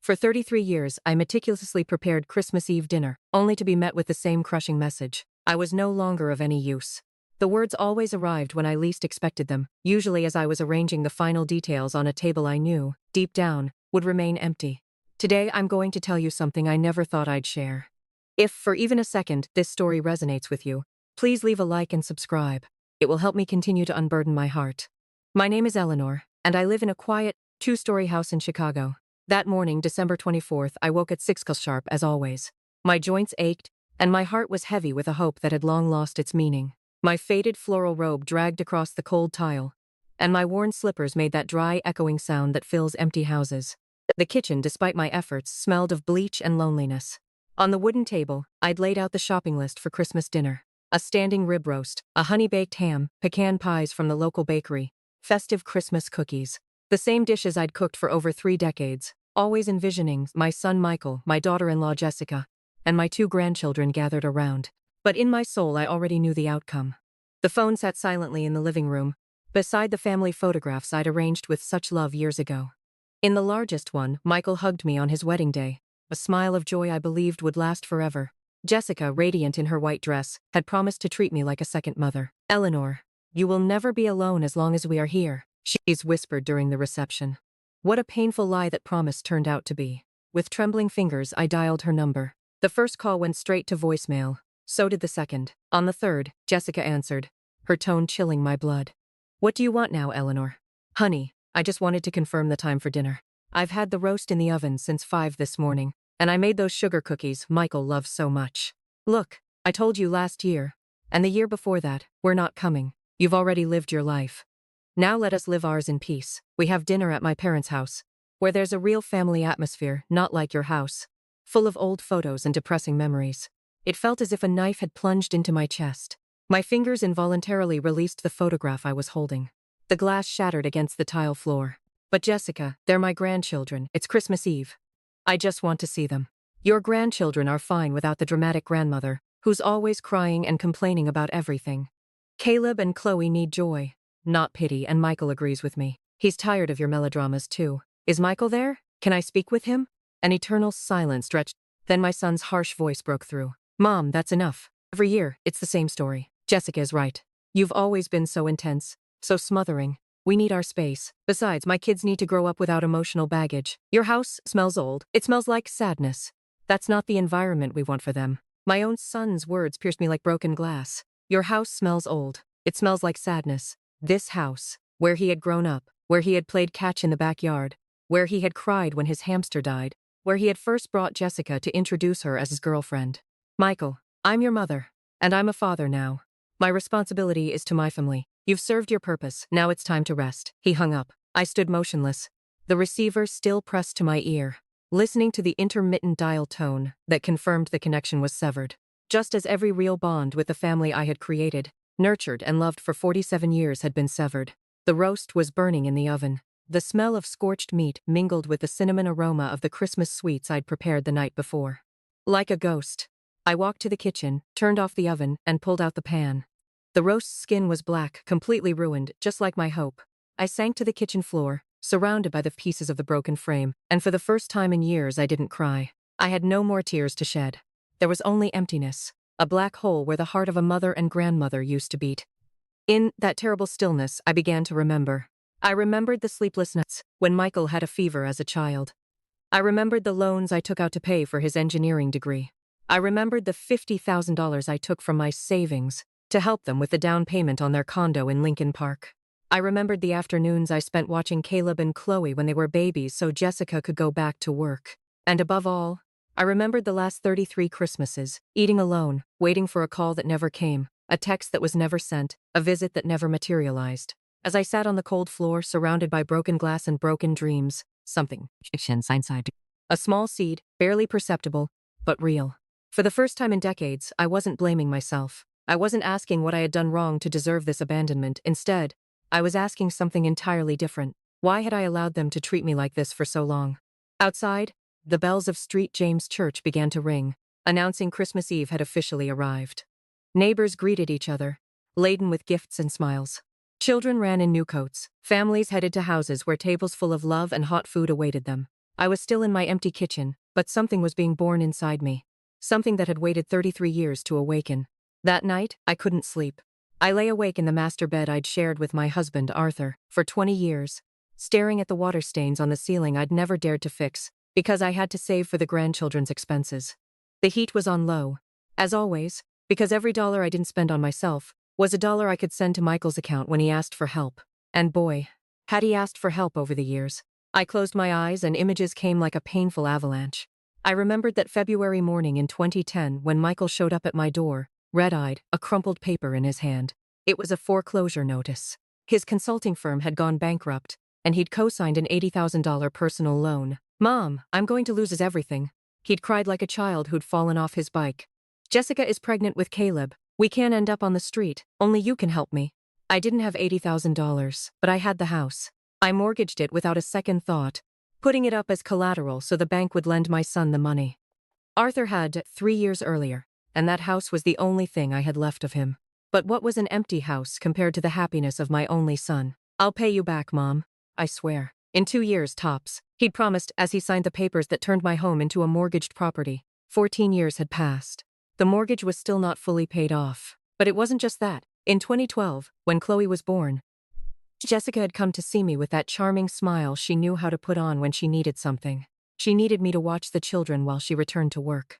For 33 years, I meticulously prepared Christmas Eve dinner, only to be met with the same crushing message. I was no longer of any use. The words always arrived when I least expected them, usually as I was arranging the final details on a table I knew, deep down, would remain empty. Today I'm going to tell you something I never thought I'd share. If, for even a second, this story resonates with you, please leave a like and subscribe. It will help me continue to unburden my heart. My name is Eleanor, and I live in a quiet, two-story house in Chicago. That morning, December 24th, I woke at 6 sharp as always. My joints ached, and my heart was heavy with a hope that had long lost its meaning. My faded floral robe dragged across the cold tile, and my worn slippers made that dry, echoing sound that fills empty houses. The kitchen, despite my efforts, smelled of bleach and loneliness. On the wooden table, I'd laid out the shopping list for Christmas dinner. A standing rib roast, a honey-baked ham, pecan pies from the local bakery, festive Christmas cookies. The same dishes I'd cooked for over 3 decades, always envisioning my son Michael, my daughter-in-law Jessica, and my 2 grandchildren gathered around. But in my soul I already knew the outcome. The phone sat silently in the living room, beside the family photographs I'd arranged with such love years ago. In the largest one, Michael hugged me on his wedding day, a smile of joy I believed would last forever. Jessica, radiant in her white dress, had promised to treat me like a second mother. "Eleanor, you will never be alone as long as we are here," she's whispered during the reception. What a painful lie that promise turned out to be. With trembling fingers, I dialed her number. The first call went straight to voicemail. So did the second. On the third, Jessica answered, her tone chilling my blood. "What do you want now, Eleanor?" "Honey, I just wanted to confirm the time for dinner. I've had the roast in the oven since 5 this morning, and I made those sugar cookies Michael loves so much. Look, I told you last year, and the year before that, we're not coming. You've already lived your life. Now let us live ours in peace. We have dinner at my parents' house, where there's a real family atmosphere, not like your house, full of old photos and depressing memories." It felt as if a knife had plunged into my chest. My fingers involuntarily released the photograph I was holding. The glass shattered against the tile floor. "But Jessica, they're my grandchildren. It's Christmas Eve. I just want to see them. Your grandchildren are fine without the dramatic grandmother, who's always crying and complaining about everything. Caleb and Chloe need joy, not pity, and Michael agrees with me. He's tired of your melodramas too. Is Michael there? Can I speak with him?" An eternal silence stretched. Then my son's harsh voice broke through. "Mom, that's enough. Every year, it's the same story. Jessica is right. You've always been so intense, so smothering. We need our space. Besides, my kids need to grow up without emotional baggage. Your house smells old. It smells like sadness. That's not the environment we want for them." My own son's words pierced me like broken glass. Your house smells old. It smells like sadness. This house, where he had grown up, where he had played catch in the backyard, where he had cried when his hamster died, where he had first brought Jessica to introduce her as his girlfriend. "Michael, I'm your mother, and I'm a father now. My responsibility is to my family. You've served your purpose, now it's time to rest." He hung up. I stood motionless, the receiver still pressed to my ear, listening to the intermittent dial tone that confirmed the connection was severed. Just as every real bond with the family I had created, nurtured, and loved for 47 years had been severed. The roast was burning in the oven. The smell of scorched meat mingled with the cinnamon aroma of the Christmas sweets I'd prepared the night before. Like a ghost, I walked to the kitchen, turned off the oven, and pulled out the pan. The roast's skin was black, completely ruined, just like my hope. I sank to the kitchen floor, surrounded by the pieces of the broken frame, and for the first time in years I didn't cry. I had no more tears to shed. There was only emptiness, a black hole where the heart of a mother and grandmother used to beat. In that terrible stillness, I began to remember. I remembered the sleepless nights when Michael had a fever as a child. I remembered the loans I took out to pay for his engineering degree. I remembered the $50,000 I took from my savings to help them with the down payment on their condo in Lincoln Park. I remembered the afternoons I spent watching Caleb and Chloe when they were babies so Jessica could go back to work. And above all, I remembered the last 33 Christmases, eating alone, waiting for a call that never came, a text that was never sent, a visit that never materialized. As I sat on the cold floor, surrounded by broken glass and broken dreams, something shifted inside. A small seed, barely perceptible, but real. For the first time in decades, I wasn't blaming myself. I wasn't asking what I had done wrong to deserve this abandonment. Instead, I was asking something entirely different. Why had I allowed them to treat me like this for so long? Outside, the bells of St. James Church began to ring, announcing Christmas Eve had officially arrived. Neighbors greeted each other, laden with gifts and smiles. Children ran in new coats. Families headed to houses where tables full of love and hot food awaited them. I was still in my empty kitchen, but something was being born inside me. Something that had waited 33 years to awaken. That night, I couldn't sleep. I lay awake in the master bed I'd shared with my husband, Arthur, for 20 years, staring at the water stains on the ceiling I'd never dared to fix, because I had to save for the grandchildren's expenses. The heat was on low. As always, because every dollar I didn't spend on myself was a dollar I could send to Michael's account when he asked for help. And boy, had he asked for help over the years. I closed my eyes and images came like a painful avalanche. I remembered that February morning in 2010 when Michael showed up at my door, red-eyed, a crumpled paper in his hand. It was a foreclosure notice. His consulting firm had gone bankrupt, and he'd co-signed an $80,000 personal loan. "Mom, I'm going to lose everything." He'd cried like a child who'd fallen off his bike. "Jessica is pregnant with Caleb. We can't end up on the street. Only you can help me." I didn't have $80,000, but I had the house. I mortgaged it without a second thought, putting it up as collateral so the bank would lend my son the money. Arthur had 3 years earlier, and that house was the only thing I had left of him. But what was an empty house compared to the happiness of my only son? "I'll pay you back, Mom. I swear. In 2 years, tops," he'd promised as he signed the papers that turned my home into a mortgaged property. 14 years had passed. The mortgage was still not fully paid off. But it wasn't just that. In 2012, when Chloe was born, Jessica had come to see me with that charming smile she knew how to put on when she needed something. She needed me to watch the children while she returned to work.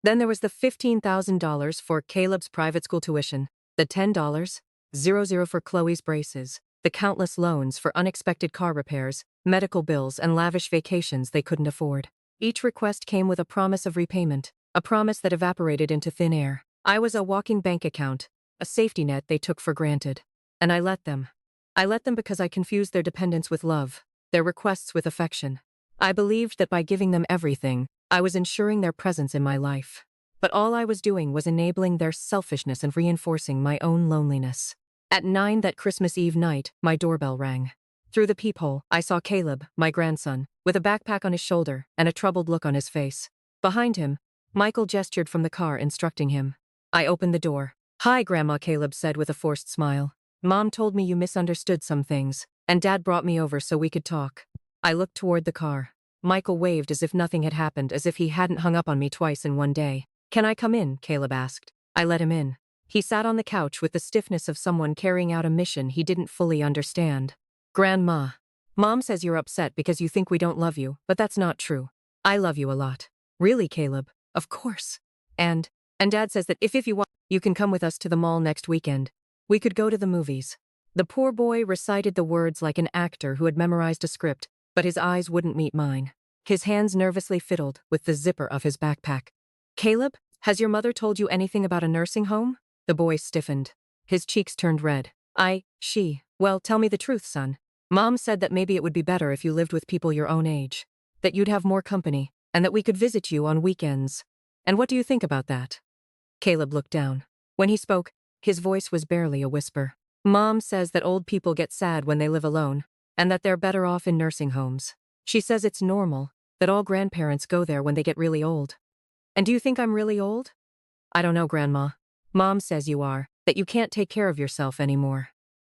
Then there was the $15,000 for Caleb's private school tuition, the $10,000 for Chloe's braces, the countless loans for unexpected car repairs, medical bills, and lavish vacations they couldn't afford. Each request came with a promise of repayment, a promise that evaporated into thin air. I was a walking bank account, a safety net they took for granted. And I let them. I let them because I confused their dependence with love, their requests with affection. I believed that by giving them everything, I was ensuring their presence in my life. But all I was doing was enabling their selfishness and reinforcing my own loneliness. At 9 that Christmas Eve night, my doorbell rang. Through the peephole, I saw Caleb, my grandson, with a backpack on his shoulder and a troubled look on his face. Behind him, Michael gestured from the car, instructing him. I opened the door. "Hi, Grandma," Caleb said with a forced smile. "Mom told me you misunderstood some things, and Dad brought me over so we could talk." I looked toward the car. Michael waved as if nothing had happened, as if he hadn't hung up on me twice in one day. "Can I come in?" Caleb asked. I let him in. He sat on the couch with the stiffness of someone carrying out a mission he didn't fully understand. "Grandma, Mom says you're upset because you think we don't love you, but that's not true. I love you a lot." "Really, Caleb?" "Of course. And Dad says that if you want, you can come with us to the mall next weekend. We could go to the movies." The poor boy recited the words like an actor who had memorized a script, but his eyes wouldn't meet mine. His hands nervously fiddled with the zipper of his backpack. "Caleb, has your mother told you anything about a nursing home?" The boy stiffened. His cheeks turned red. Well, tell me the truth, son. Mom said that maybe it would be better if you lived with people your own age. That you'd have more company, and that we could visit you on weekends. And what do you think about that?" Caleb looked down. When he spoke, his voice was barely a whisper. "Mom says that old people get sad when they live alone, and that they're better off in nursing homes. She says it's normal, that all grandparents go there when they get really old." "And do you think I'm really old?" "I don't know, Grandma. Mom says you are, that you can't take care of yourself anymore."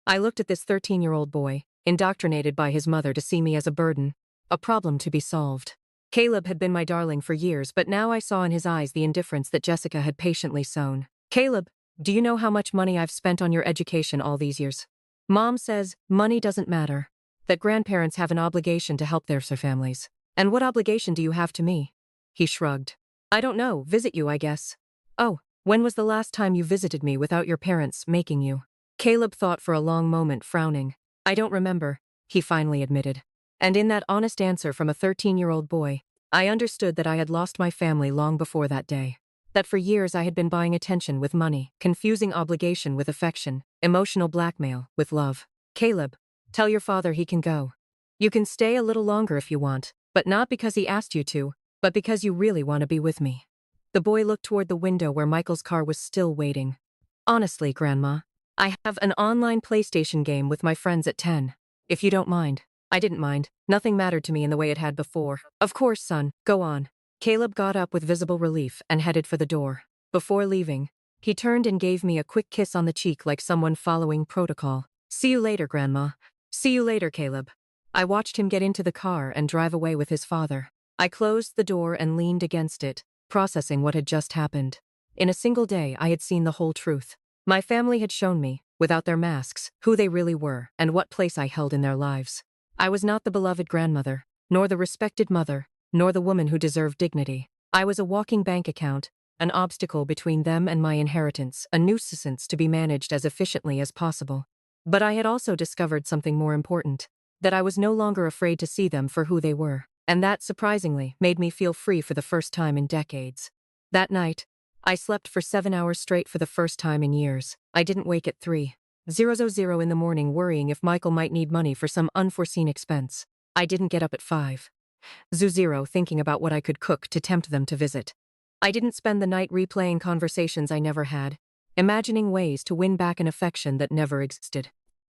I looked at this 13-year-old boy, indoctrinated by his mother to see me as a burden, a problem to be solved. Caleb had been my darling for years, but now I saw in his eyes the indifference that Jessica had patiently sown. "Caleb, do you know how much money I've spent on your education all these years? Mom says money doesn't matter, that grandparents have an obligation to help their families. And what obligation do you have to me?" He shrugged. "I don't know, visit you, I guess." "Oh, when was the last time you visited me without your parents making you?" Caleb thought for a long moment, frowning. "I don't remember," he finally admitted. And in that honest answer from a 13-year-old boy, I understood that I had lost my family long before that day. That for years I had been buying attention with money, confusing obligation with affection, emotional blackmail with love. "Caleb, tell your father he can go. You can stay a little longer if you want, but not because he asked you to, but because you really want to be with me." The boy looked toward the window where Michael's car was still waiting. "Honestly, Grandma, I have an online PlayStation game with my friends at 10. If you don't mind." I didn't mind. Nothing mattered to me in the way it had before. "Of course, son, go on." Caleb got up with visible relief and headed for the door. Before leaving, he turned and gave me a quick kiss on the cheek like someone following protocol. "See you later, Grandma." "See you later, Caleb." I watched him get into the car and drive away with his father. I closed the door and leaned against it, processing what had just happened. In a single day, I had seen the whole truth. My family had shown me, without their masks, who they really were and what place I held in their lives. I was not the beloved grandmother, nor the respected mother, nor the woman who deserved dignity. I was a walking bank account, an obstacle between them and my inheritance, a nuisance to be managed as efficiently as possible. But I had also discovered something more important, that I was no longer afraid to see them for who they were, and that, surprisingly, made me feel free for the first time in decades. That night, I slept for 7 hours straight for the first time in years. I didn't wake at 3:00 in the morning worrying if Michael might need money for some unforeseen expense. I didn't get up at 5:00 thinking about what I could cook to tempt them to visit. I didn't spend the night replaying conversations I never had, imagining ways to win back an affection that never existed.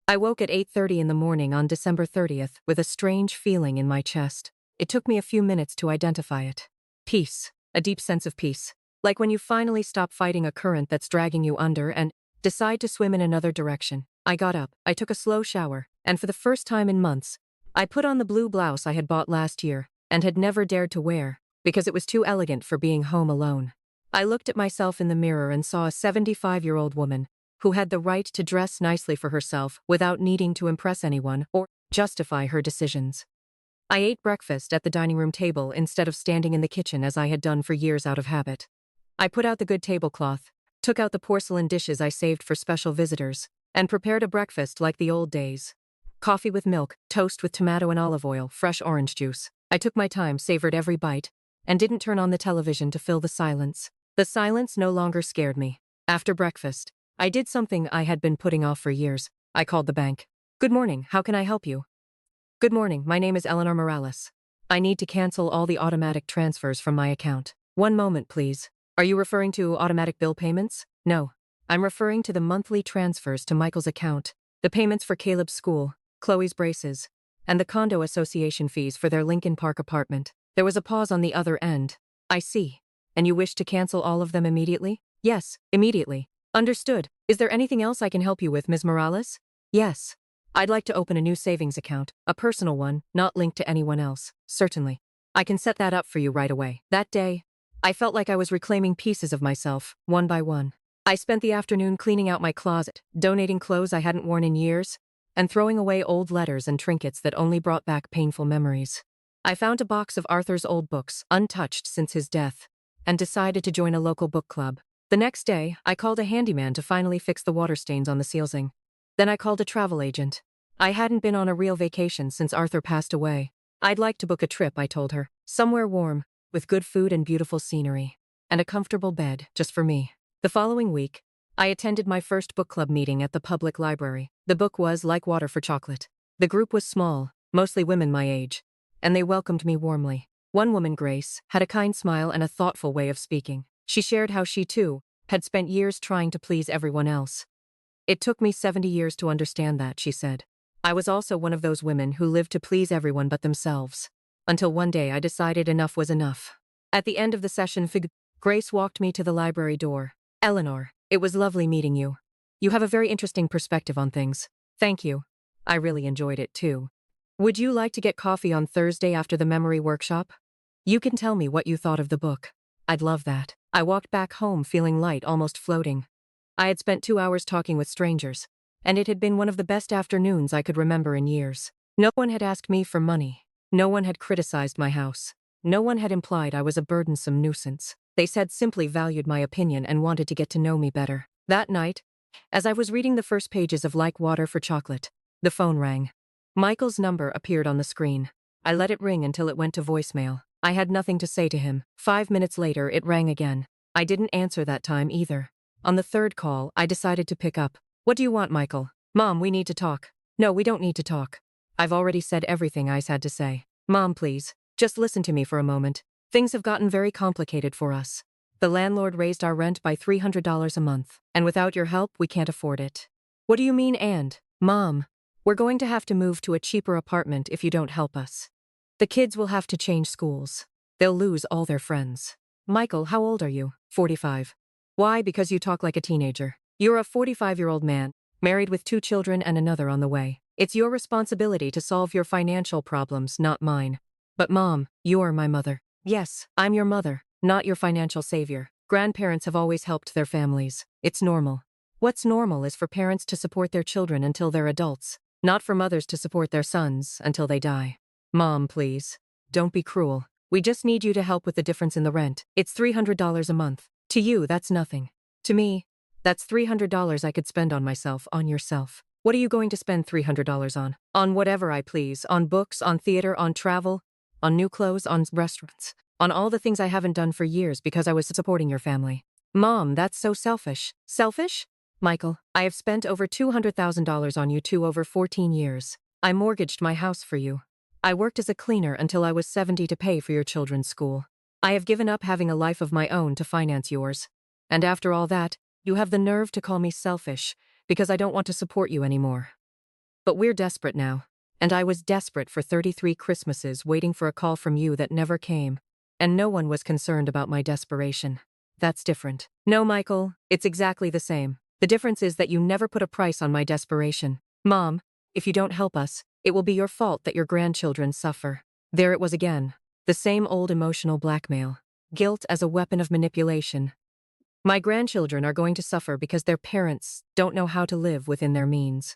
I woke at 8:30 in the morning on December 30th with a strange feeling in my chest. It took me a few minutes to identify it. Peace, a deep sense of peace. Like when you finally stop fighting a current that's dragging you under and decide to swim in another direction. I got up, I took a slow shower, and for the first time in months, I put on the blue blouse I had bought last year and had never dared to wear because it was too elegant for being home alone. I looked at myself in the mirror and saw a 75-year-old woman who had the right to dress nicely for herself without needing to impress anyone or justify her decisions. I ate breakfast at the dining room table instead of standing in the kitchen as I had done for years out of habit. I put out the good tablecloth, took out the porcelain dishes I saved for special visitors, and prepared a breakfast like the old days. Coffee with milk, toast with tomato and olive oil, fresh orange juice. I took my time, savored every bite, and didn't turn on the television to fill the silence. The silence no longer scared me. After breakfast, I did something I had been putting off for years. I called the bank. Good morning, how can I help you? Good morning, my name is Eleanor Morales. I need to cancel all the automatic transfers from my account. One moment, please. Are you referring to automatic bill payments? No. I'm referring to the monthly transfers to Michael's account, the payments for Caleb's school, Chloe's braces, and the condo association fees for their Lincoln Park apartment. There was a pause on the other end. I see. And you wish to cancel all of them immediately? Yes, immediately. Understood. Is there anything else I can help you with, Ms. Morales? Yes. I'd like to open a new savings account, a personal one, not linked to anyone else. Certainly. I can set that up for you right away. That day, I felt like I was reclaiming pieces of myself, one by one. I spent the afternoon cleaning out my closet, donating clothes I hadn't worn in years, and throwing away old letters and trinkets that only brought back painful memories. I found a box of Arthur's old books, untouched since his death, and decided to join a local book club. The next day, I called a handyman to finally fix the water stains on the ceiling. Then I called a travel agent. I hadn't been on a real vacation since Arthur passed away. I'd like to book a trip, I told her. Somewhere warm, with good food and beautiful scenery. And a comfortable bed, just for me. The following week, I attended my first book club meeting at the public library. The book was Like Water for Chocolate. The group was small, mostly women my age, and they welcomed me warmly. One woman, Grace, had a kind smile and a thoughtful way of speaking. She shared how she, too, had spent years trying to please everyone else. It took me 70 years to understand that, she said. I was also one of those women who lived to please everyone but themselves. Until one day I decided enough was enough. At the end of the session, Grace walked me to the library door. Eleanor, it was lovely meeting you. You have a very interesting perspective on things. Thank you. I really enjoyed it too. Would you like to get coffee on Thursday after the memory workshop? You can tell me what you thought of the book. I'd love that. I walked back home feeling light, almost floating. I had spent 2 hours talking with strangers, and it had been one of the best afternoons I could remember in years. No one had asked me for money. No one had criticized my house. No one had implied I was a burdensome nuisance. They said simply valued my opinion and wanted to get to know me better. That night, as I was reading the first pages of Like Water for Chocolate, the phone rang. Michael's number appeared on the screen. I let it ring until it went to voicemail. I had nothing to say to him. 5 minutes later, it rang again. I didn't answer that time either. On the third call, I decided to pick up. What do you want, Michael? Mom, we need to talk. No, we don't need to talk. I've already said everything I had to say. Mom, please, just listen to me for a moment. Things have gotten very complicated for us. The landlord raised our rent by $300 a month, and without your help, we can't afford it. What do you mean, and? Mom, we're going to have to move to a cheaper apartment if you don't help us. The kids will have to change schools. They'll lose all their friends. Michael, how old are you? 45. Why? Because you talk like a teenager. You're a 45-year-old man, married with 2 children and another on the way. It's your responsibility to solve your financial problems, not mine. But Mom, you're my mother. Yes, I'm your mother, not your financial savior. Grandparents have always helped their families. It's normal. What's normal is for parents to support their children until they're adults, not for mothers to support their sons until they die. Mom, please. Don't be cruel. We just need you to help with the difference in the rent. It's $300 a month. To you, that's nothing. To me, that's $300 I could spend on myself, on yourself. What are you going to spend $300 on? On whatever I please. On books, on theater, on travel, on new clothes, on restaurants. On all the things I haven't done for years because I was supporting your family. Mom, that's so selfish. Selfish? Michael, I have spent over $200,000 on you too over 14 years. I mortgaged my house for you. I worked as a cleaner until I was 70 to pay for your children's school. I have given up having a life of my own to finance yours. And after all that, you have the nerve to call me selfish because I don't want to support you anymore. But we're desperate now. And I was desperate for 33 Christmases waiting for a call from you that never came. And no one was concerned about my desperation. That's different. No, Michael, it's exactly the same. The difference is that you never put a price on my desperation. Mom, if you don't help us, it will be your fault that your grandchildren suffer. There it was again. The same old emotional blackmail. Guilt as a weapon of manipulation. My grandchildren are going to suffer because their parents don't know how to live within their means.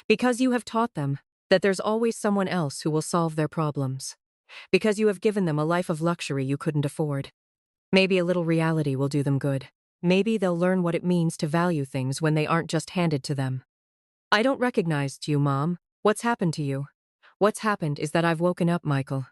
Because you have taught them that there's always someone else who will solve their problems. Because you have given them a life of luxury you couldn't afford. Maybe a little reality will do them good. Maybe they'll learn what it means to value things when they aren't just handed to them. I don't recognize you, Mom. What's happened to you? What's happened is that I've woken up, Michael.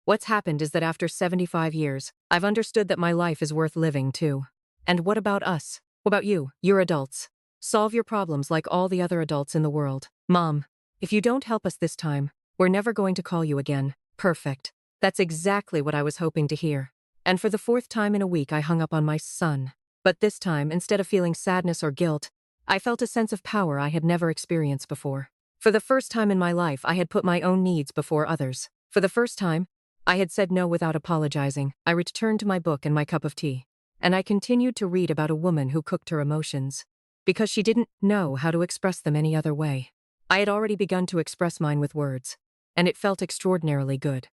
What's happened is that after 75 years, I've understood that my life is worth living, too. And what about us? What about you? You're adults. Solve your problems like all the other adults in the world. Mom, if you don't help us this time, we're never going to call you again. Perfect. That's exactly what I was hoping to hear. And for the 4th time in a week, I hung up on my son. But this time, instead of feeling sadness or guilt, I felt a sense of power I had never experienced before. For the first time in my life, I had put my own needs before others. For the first time, I had said no without apologizing. I returned to my book and my cup of tea. And I continued to read about a woman who cooked her emotions. Because she didn't know how to express them any other way. I had already begun to express mine with words. And it felt extraordinarily good.